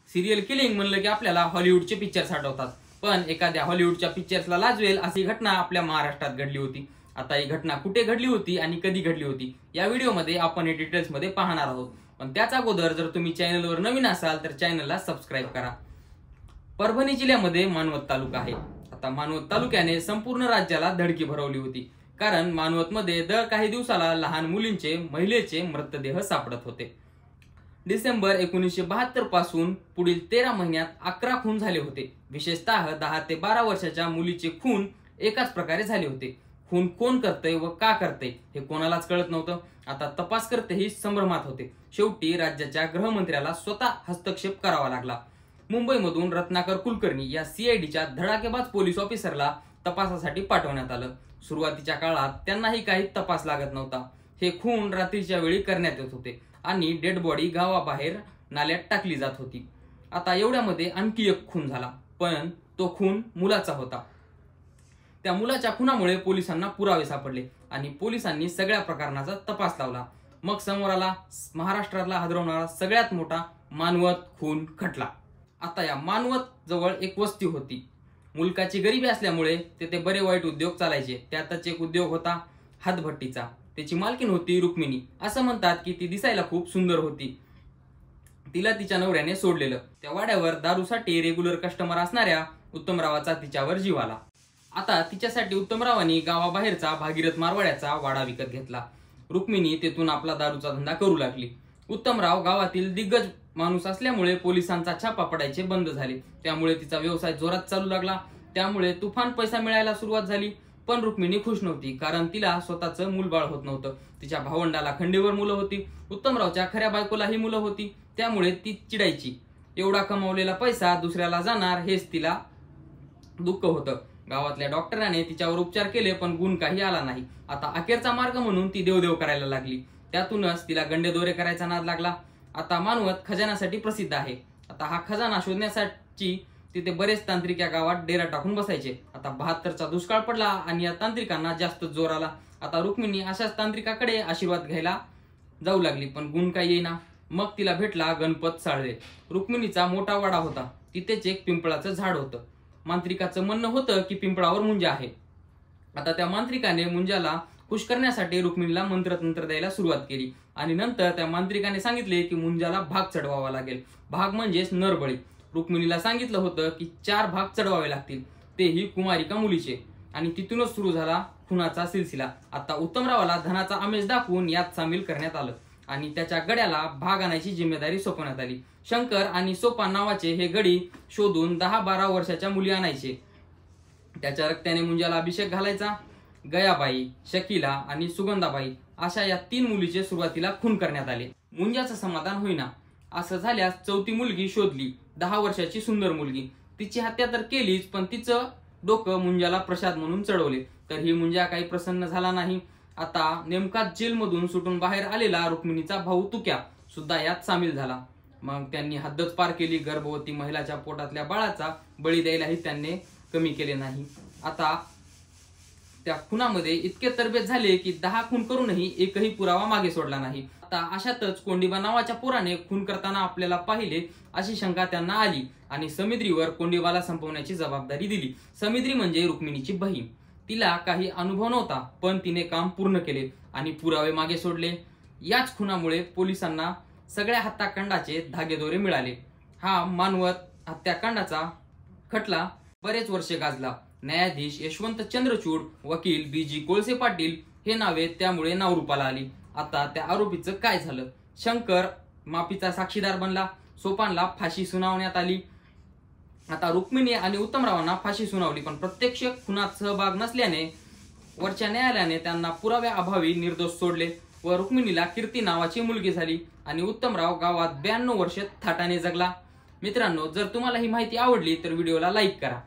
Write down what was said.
Serial killing म्हणलं की आपल्याला हॉलिवूडचे पिक्चर्स आठवतात, पण एखाद्या हॉलिवूडच्या पिक्चर्सला लाजवेल अशी घटना आपल्या महाराष्ट्रात घडली होती। आता ही घटना कुठे घडली होती आणि कधी घडली होती या व्हिडिओमध्ये आपण हे डिटेल्स मध्ये पाहणार आहोत। पण त्याच अगोदर जर तुम्ही चॅनलवर नवीन असाल तर चॅनलला सबस्क्राईब करा। परभणी जिल्ह्यामध्ये मानवत तालुका आहे। आता मानवत तालुक्याने संपूर्ण राज्याला धडकी भरवली होती, कारण मानवत मध्ये दर काही दिवसाला लहान मुलींचे महिलेचे मृतदेह सापडत होते। डिसेंबर 1972 पासून पुढील 13 महिन्यात 11 खून झाले होते। विशेषतः 10 ते 12 वर्षाच्या मुलीचे खून एकाच प्रकारे झाले होते। खून कोण करतय व का करतय हे कोणालाच कळत नव्हतं। आता तपासकर्तेही संभ्रमात होते। शेवटी राज्याच्या गृहमंत्र्याला स्वतः हस्तक्षेप करावा लागला। मुंबईमधून रत्नाकर कुलकर्णी या सीआयडीच्या धडाकेबाज पोलीस ऑफिसरला तपासासाठी पाठवण्यात आलं। सुरुवातीच्या काळात त्यांनाही काही तपास लागत नव्हता। हे खून रात्रीच्या वेळी करण्यात येत होते आणि डेड बॉडी गावाबाहेर नाल्यात टाकली जात होती। आता एवढ्यामध्ये आणखी एक खून झाला, पण तो खून मुलाचा होता। त्या मुलाच्या खुनामुळे पोलिसांना पुरावे सापडले आणि पोलिसांनी सगळ्या प्रकरणाचा तपास लावला। मग समोर आला महाराष्ट्राला हादरवणारा सगळ्यात मोठा मानवत खून खटला। आता या मानवत जवळ एक वस्ती होती। मुलकाची गरिबी असल्यामुळे तेथे बरे वाईट उद्योग चालायचे। त्यातच एक उद्योग होता हातभट्टीचा। त्याची मालकीण होती रुक्मिणी। असं म्हणतात की ती दिसायला खूप सुंदर होती। तिला तिच्या नवऱ्याने सोडलेलं। त्या वाड्यावर दारूसाठी रेग्युलर कस्टमर असणाऱ्या उत्तमरावाचा तिच्यावर जीव आला। आता तिच्यासाठी उत्तमरावांनी गावाबाहेरचा भागीरथ मारवाड्याचा वाडा विकत घेतला। रुक्मिणी तेथून आपला दारूचा धंदा करू लागली। उत्तमराव गावातील दिग्गज माणूस असल्यामुळे पोलिसांचा छापा पडायचे बंद झाले। त्यामुळे तिचा व्यवसाय जोरात चालू लागला। त्यामुळे तुफान पैसा मिळायला सुरुवात झाली। पण रुक्मिणी खुश नव्हती, कारण तिला स्वतःचं मूलबाळ होत नव्हतं। तिच्या भावंडाला खंडीवर मुलं होती। उत्तमरावच्या खऱ्या बायकोलाही मुलं होती। त्यामुळे ती चिडायची। एवढा कमावलेला पैसा दुसऱ्याला जाणार हेच तिला दुःख होतं। गावातल्या डॉक्टराने तिच्यावर उपचार केले, पण गुण काही आला नाही। आता अखेरचा मार्ग म्हणून ती देवदेव करायला लागली। त्यातूनच तिला गंडेदोरे करायचा नाद लागला। आता मानवत खजानासाठी प्रसिद्ध आहे। आता हा खजाना शोधण्यासाठी तिथे बरेच तांत्रिक या गावात डेरा टाकून बसायचे। आता 72चा दुष्काळ पडला आणि या तांत्रिकांना जास्त जोर आला। आता रुक्मिणी अशाच तांत्रिकाकडे आशीर्वाद घ्यायला जाऊ लागली, पण गुण काही येईना। मग तिला भेटला गणपत साळवे। रुक्मिणीचा मोठा वाडा होता। तिथेच एक पिंपळाचं झाड होतं। मांत्रिकाचं म्हणणं होतं की पिंपळावर मुंजा आहे। आता त्या मांत्रिकाने मुंजाला खुश करण्यासाठी रुक्मिणीला मंत्रतंत्र द्यायला सुरुवात केली आणि नंतर त्या मांत्रिकाने सांगितले की मुंजाला भाग चढवावा लागेल। भाग म्हणजेच नरबळी। रुक्मिणीला सांगितलं होतं की 4 भाग चढवावे लागतील, तेही कुमारिका मुलीचे। आणि तिथूनच सुरू झाला खुनाचा सिलसिला। आता उत्तमरावाला धनाचा आमिष दाखवून यात सामील करण्यात आलं आणि त्याच्या गड्याला भाग आणायची जिम्मेदारी सोपवण्यात आली। शंकर आणि सोपान नावाचे हे गडी शोधून 10-12 वर्षाच्या मुली आणायचे। त्याच्या रक्ताने मुंजाला अभिषेक घालायचा। गयाबाई, शकीला आणि सुगंधाबाई अशा या 3 मुलीचे सुरुवातीला खून करण्यात आले। मुंजाचं समाधान होईना। असं झाल्यास 4थी मुलगी शोधली, 10 वर्षाची सुंदर मुलगी। तिची हत्या तर केलीच, पण तिचं डोकं मुंजाला प्रसाद म्हणून चढवले, तर ही मुंजा काही प्रसन्न झाला नाही। आता नेमकाच जेलमधून सुटून बाहेर आलेला रुक्मिणीचा भाऊ तुक्या सुद्धा यात सामील झाला। मग त्यांनी हद्दच पार केली। गर्भवती महिलाच्या पोटातल्या बाळाचा बळी द्यायलाही त्यांनी कमी केले नाही। आता त्या खुनामध्ये इतके तरबेज झाले की 10 खून करूनही एकही पुरावा मागे सोडला नाही। आता अशातच कोंडिबा नावाच्या पोराने खून करताना आपल्याला पाहिले अशी शंका त्यांना आली आणि समिद्रीवर कोंडिबाला संपवण्याची जबाबदारी दिली। समिद्री म्हणजे रुक्मिणीची बहीण। तिला काही अनुभव नव्हता, पण तिने काम पूर्ण केले आणि पुरावे मागे सोडले। याच खुनामुळे पोलिसांना सगळ्या हत्याकांडाचे धागेदोरे मिळाले। हा मानवत हत्याकांडाचा खटला बरेच वर्षे गाजला। न्यायाधीश यशवंत चंद्रचूड, वकील BG कोळसे पाटील हे नावे त्यामुळे नावरूपाला आली। आता त्या आरोपीचं काय झालं? शंकर माफीचा साक्षीदार बनला। सोपानला फाशी सुनावण्यात आली। आता रुक्मिणी आणि उत्तमरावांना फाशी सुनावली, पण प्रत्यक्ष खुनात सहभाग नसल्याने वरच्या न्यायालयाने त्यांना पुराव्या अभावी निर्दोष सोडले व रुक्मिणीला कीर्ती नावाची मुलगी झाली आणि उत्तमराव गावात 92 वर्ष थाटाने जगला। मित्रांनो, जर तुम्हाला ही माहिती आवडली तर व्हिडिओला लाईक करा।